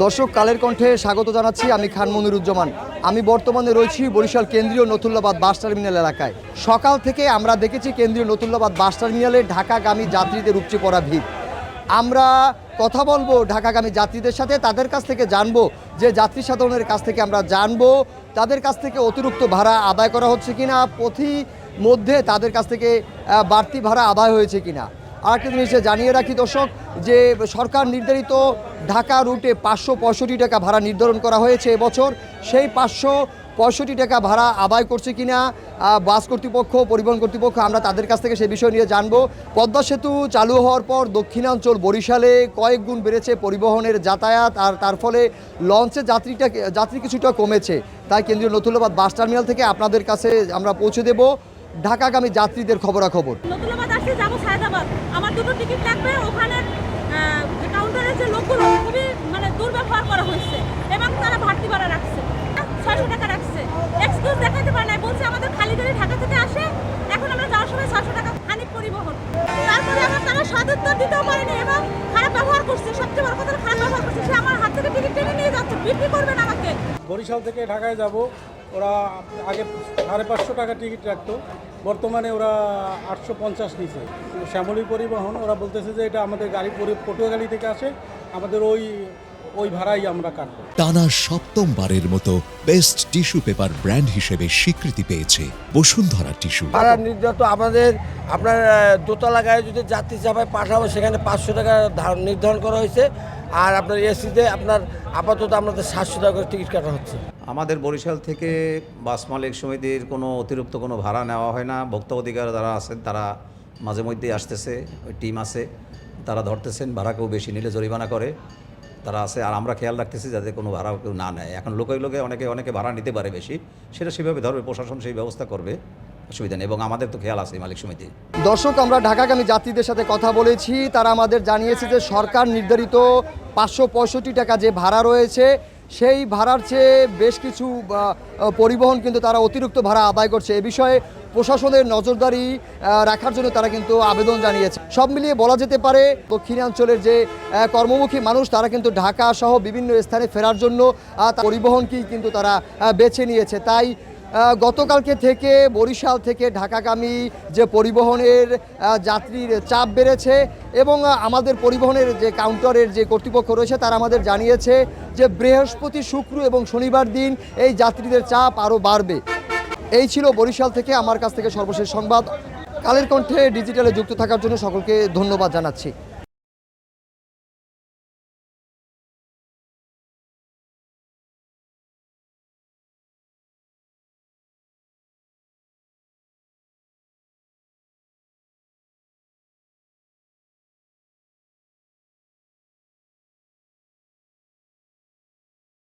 দর্শক কালের কণ্ঠে স্বাগত জানাচ্ছি। আমি খান মনিরুজ্জামান। আমি বর্তমানে রয়েছি বরিশাল কেন্দ্রীয় নথুল্লাবাদ বাস টার্মিনাল এলাকায়। সকাল থেকে আমরা দেখেছি কেন্দ্রীয় নথুল্লাবাদ বাস টার্মিনালে ঢাকাগামী যাত্রীদের উপচে পড়া ভিড়। আমরা কথা বলবো ঢাকাগামী যাত্রীদের সাথে, তাদের কাছ থেকে জানবো যে যাত্রী সাধারণের কাছ থেকে আমরা জানবো তাদের কাছ থেকে অতিরিক্ত ভাড়া আদায় করা হচ্ছে কিনা, পথি মধ্যে তাদের কাছ থেকে বাড়তি ভাড়া আদায় হয়েছে কিনা। আরেকটা জিনিস জানিয়ে রাখি দর্শক, যে সরকার নির্ধারিত ঢাকা রুটে 565 টাকা ভাড়া নির্ধারণ করা হয়েছে এবছর। সেই 565 টাকা ভাড়া আদায় করছে কিনা বাস কর্তৃপক্ষ, পরিবহন কর্তৃপক্ষ, আমরা তাদের কাছ থেকে সেই বিষয় নিয়ে জানবো। পদ্মা সেতু চালু হওয়ার পর দক্ষিণাঞ্চল বরিশালে কয়েক গুণ বেড়েছে পরিবহনের যাতায়াত, আর তার ফলে লঞ্চে যাত্রী কিছুটা কমেছে। তাই কেন্দ্রীয় নথুল্লাবাদ বাস টার্মিনাল থেকে আপনাদের কাছে আমরা পৌঁছে দেব ঢাকাগামী যাত্রীদের খবরাখবর। নতুল্লাবাদ আসছে, যাবো সায়দাবাদ, আমার দুটো টিকিট লাগবে। ওখানে কাউন্টারের যে লোকগুলো খুবই দুর্ব্যবহার করা হয়েছে এবং তারা বাড়তি ভাড়া রাখছে, 600 টাকা রাখছে। এক্সকিউজ দেখাতে পারে না, বলছে আমাদের খালি গাড়ি ঢাকা থেকে আসে, এখন আমরা যাওয়ার সময় 600 টাকা হানিফ পরিবহন। তারপরে আবার তারা সদুত্তর দিতেও পারেনি এবং খারাপ ব্যবহার করছে। সবচেয়ে বড় কথা, খারাপ ব্যবহার করছে। সে আমার হাত থেকে টিকিট টেনে নিয়ে যাচ্ছে, বিক্রি করবেন আমাকে। বরিশাল থেকে ঢাকায় যাব, ওরা আগে 550 টাকা টিকিট রাখতো, বর্তমানে ওরা 850 নিচ্ছে। শ্যামলী পরিবহন ওরা বলতেছে যে এটা আমাদের গাড়ি পটুয়াখালী থেকে আসে, আমাদের ওই ভাড়াই আমরা কাটবো। টানা সপ্তমবারের মতো বেস্ট টিস্যু পেপার ব্র্যান্ড হিসেবে স্বীকৃতি পেয়েছে বসুন্ধরা টিস্যু। ভাড়া নির্ধারিত আপনার দোতলা গাড়ি যদি যাত্রী চাপায় পাঠাবো, সেখানে 500 টাকা নির্ধারণ করা হয়েছে। আর আপনার এসিতে আপনার আপাতত আমাদের 700 টাকা করে টিকিট কাটা হচ্ছে। আমাদের বরিশাল থেকে বাস মালিক সমিতির কোনো অতিরিক্ত কোনো ভাড়া নেওয়া হয় না। ভোক্তা অধিকার যারা আছেন তারা মাঝে মধ্যেই আসতেছে, ওই টিম আছে, তারা ধরতেছেন। ভাড়া কেউ বেশি নিলে জরিমানা করে তারা আছে, আর আমরা খেয়াল রাখতেছি যাতে কোনো ভাড়া কেউ না নেয়। এখন লোকে অনেকে ভাড়া নিতে পারে বেশি, সেটা সেভাবে ধরবে, প্রশাসন সেই ব্যবস্থা করবে, অসুবিধা নেই। এবং আমাদের তো খেয়াল আছে মালিক সমিতি। দর্শক, আমরা ঢাকাগামী যাত্রীদের সাথে কথা বলেছি, তারা আমাদের জানিয়েছে যে সরকার নির্ধারিত 565 টাকা যে ভাড়া রয়েছে, সেই ভাড়ার চেয়ে বেশ কিছু পরিবহন কিন্তু তারা অতিরিক্ত ভাড়া আদায় করছে। এ বিষয়ে প্রশাসনের নজরদারি রাখার জন্য তারা কিন্তু আবেদন জানিয়েছে। সব মিলিয়ে বলা যেতে পারে দক্ষিণাঞ্চলের যে কর্মমুখী মানুষ, তারা কিন্তু ঢাকা সহ বিভিন্ন স্থানে ফেরার জন্য পরিবহনকেই কিন্তু তারা বেছে নিয়েছে। তাই গতকালকে থেকে বরিশাল থেকে ঢাকাগামী যে পরিবহনের যাত্রীর চাপ বেড়েছে এবং আমাদের পরিবহনের যে কাউন্টারের যে কর্তৃপক্ষ রয়েছে তারা আমাদের জানিয়েছে যে বৃহস্পতি, শুক্র এবং শনিবার দিন এই যাত্রীদের চাপ আরও বাড়বে। এই ছিল বরিশাল থেকে আমার কাছ থেকে সর্বশেষ সংবাদ। কালের কণ্ঠে ডিজিটালে যুক্ত থাকার জন্য সকলকে ধন্যবাদ জানাচ্ছি।